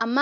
ಅಮ್ಮ,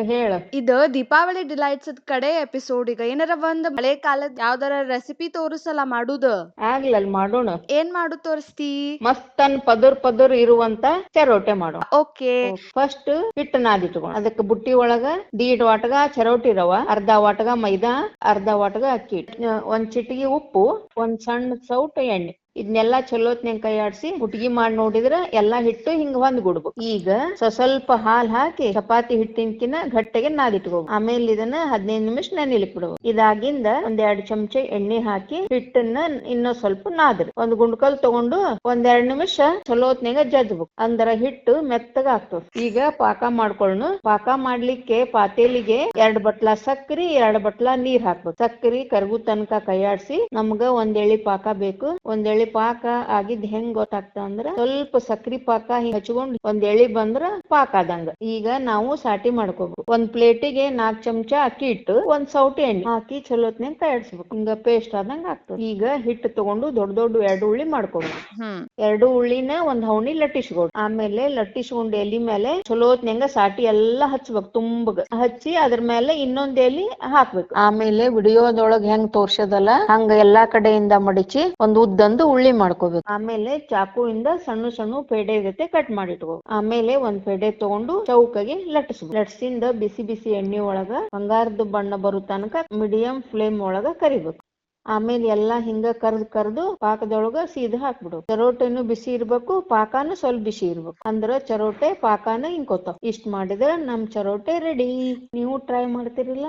ಹೇಳ. ಇದು ದೀಪಾವಳಿ ಡಿಲೈಟ್ಸ್ ಕಡೆ ಎಪಿಸೋಡ್. ಈಗ ಏನಾರ ಒಂದ್ ಹಳೆ ಕಾಲದ ಯಾವ್ದಾರ ರೆಸಿಪಿ ತೋರಿಸಲ್ಲ ಮಾಡುದ. ಆಗ್ಲಲ್ ಮಾಡೋಣ. ಏನ್ ಮಾಡು ತೋರಿಸ್ತಿ? ಮಸ್ತನ್ ಪದರ್ ಇರುವಂತ ಚರೋಟೆ ಮಾಡೋಣ. ಓಕೆ. ಫಸ್ಟ್ ಹಿಟ್ಟು ನಾದಿಟ್ಕೋಣ. ಅದಕ್ಕೆ ಬುಟ್ಟಿ ಒಳಗ ದೀಡ್ ವಾಟಗ ಚರೋಟಿ ರವ, ಅರ್ಧ ವಾಟಗ ಮೈದಾ, ಅರ್ಧ ವಾಟಗ ಅಕ್ಕಿ ಹಿಟ್ಟು, ಒಂದ್ ಚಿಟಿಗಿ ಉಪ್ಪು, ಒಂದ್ ಸಣ್ಣ ಸೌಟ್ ಎಣ್ಣೆ. ಇದನ್ನೆಲ್ಲಾ ಚಲೋತ್ನಂಗ್ ಕೈ ಆಡ್ಸಿ ಗುಟ್ಗಿ ಮಾಡಿ ನೋಡಿದ್ರ ಎಲ್ಲಾ ಹಿಟ್ಟು ಹಿಂಗ ಹೊಂದ್ಬಿಡ್ಬೇಕು. ಈಗ ಸ್ವಲ್ಪ ಹಾಲ್ ಹಾಕಿ ಚಪಾತಿ ಹಿಟ್ಟಿನ್ಕಿನ ಗಟ್ಟಿಗೆ ನಾದಿಟ್ಕೋಬೇಕು. ಆಮೇಲೆ ಇದನ್ನ 15 ನಿಮಿಷ ನೆನಿಲಿಕ್ ಬಿಡ್ಬೇಕು. ಇದಾಗಿಂದ ಒಂದ್ 2 ಚಮಚೆ ಎಣ್ಣೆ ಹಾಕಿ ಹಿಟ್ಟನ್ನ ಇನ್ನೂ ಸ್ವಲ್ಪ ನಾದ್ರಿ. ಒಂದ್ ಗುಂಡ್ಕಲ್ ತಗೊಂಡು ಒಂದ್ 2 ನಿಮಿಷ ಚಲೋತ್ನಾಗ ಜಜ್ಬೇಕು. ಅಂದ್ರ ಹಿಟ್ಟು ಮೆತ್ತಗ ಆಗ್ತದ. ಈಗ ಪಾಕ ಮಾಡ್ಕೊಳ್ಳೋಣ. ಪಾಕ ಮಾಡ್ಲಿಕ್ಕೆ ಪಾತೇಲಿಗೆ 2 ಬಟ್ಲ ಸಕ್ರಿ, 2 ಬಟ್ಲ ನೀರ್ ಹಾಕ್ಬೇಕು. ಸಕ್ರಿ ಕರ್ಗು ತನಕ ಕೈಯಾಡ್ಸಿ ನಮ್ಗ ಒಂದ್ ಎಳಿ ಪಾಕ ಬೇಕು. ಒಂದ್ ಎಳಿ ಪಾಕ ಆಗಿದ್ ಹೆಂಗ್ ಗೊತ್ತಾಗ್ತ ಅಂದ್ರ ಸ್ವಲ್ಪ ಸಕ್ರಿ ಪಾಕ ಹಿಂಗ್ ಹಚ್ಕೊಂಡ್ ಒಂದ್ ಎಳಿ ಬಂದ್ರ ಪಾಕ ಆದಂಗ. ಈಗ ನಾವು ಸಾಟಿ ಮಾಡ್ಕೋಬೇಕು. ಒಂದ್ ಪ್ಲೇಟಿಗೆ 4 ಚಮಚ ಅಕ್ಕಿ ಹಿಟ್ಟು, ಒಂದ್ ಸೌಟ್ ಎಣ್ಣೆ ಹಾಕಿ ಚಲೋತ್ನಾಗ ಕೈಯಾಡ್ಸ್ಬೇಕು. ಹಿಂಗ ಪೇಸ್ಟ್ ಆದಂಗ ಆಗ್ತದ. ಈಗ ಹಿಟ್ಟು ತಗೊಂಡು ದೊಡ್ಡ 2 ಉಳ್ಳಿ ಮಾಡ್ಕೋಬೇಕು. 2 ಉಳ್ಳಿನ ಒಂದ್ ಹವಣಿ ಲಟ್ಟಿಸ್ಕೊಡು. ಆಮೇಲೆ ಲಟ್ಟಿಸ್ಕೊಂಡ್ ಎಲಿ ಮೇಲೆ ಚಲೋತ್ನಂಗ ಸಾಟಿ ಎಲ್ಲಾ ಹಚ್ಬೇಕು. ತುಂಬಗ ಹಚ್ಚಿ ಅದ್ರ ಮೇಲೆ ಇನ್ನೊಂದ್ ಎಲಿ ಹಾಕ್ಬೇಕು. ಆಮೇಲೆ ವಿಡಿಯೋದೊಳಗ್ ಹೆಂಗ್ ತೋರ್ಸದಲ್ಲ ಹಂಗ ಎಲ್ಲಾ ಕಡೆಯಿಂದ ಮಡಿಚಿ ಒಂದ್ ಉದ್ದಂದು ಉಳ್ಳಿ ಮಾಡ್ಕೋಬೇಕು. ಆಮೇಲೆ ಚಾಕುವಿಂದ ಸಣ್ಣ ಸಣ್ಣ ಪೇಡೆ ಜೊತೆ ಕಟ್ ಮಾಡಿಟ್ಕೋ. ಆಮೇಲೆ ಒಂದ್ ಪೇಡೆ ತಗೊಂಡು ಚೌಕಗೆ ಲಟ್ಟಿಸ್ಬೇಕು. ಲಟ್ಸಿಂದ ಬಿಸಿ ಬಿಸಿ ಎಣ್ಣೆ ಒಳಗ ಬಂಗಾರದ ಬಣ್ಣ ಬರೋ ತನಕ ಮೀಡಿಯಂ ಫ್ಲೇಮ್ ಒಳಗ ಕರಿಬೇಕು. ಆಮೇಲೆ ಎಲ್ಲಾ ಹಿಂಗ ಕರ್ದು ಪಾಕದೊಳಗ ಸೀದಾ ಹಾಕ್ಬಿಡು. ಚರೋಟೆನು ಬಿಸಿ ಇರ್ಬೇಕು, ಪಾಕಾನು ಸ್ವಲ್ಪ ಬಿಸಿ ಇರ್ಬೇಕು. ಅಂದ್ರ ಚರೋಟೆ ಪಾಕಾನ ಹಿಂಕೋತಾವ. ಇಷ್ಟ ಮಾಡಿದ್ರ ನಮ್ ಚರೋಟೆ ರೆಡಿ. ನೀವು ಟ್ರೈ ಮಾಡ್ತಿರಿಲ್ಲ?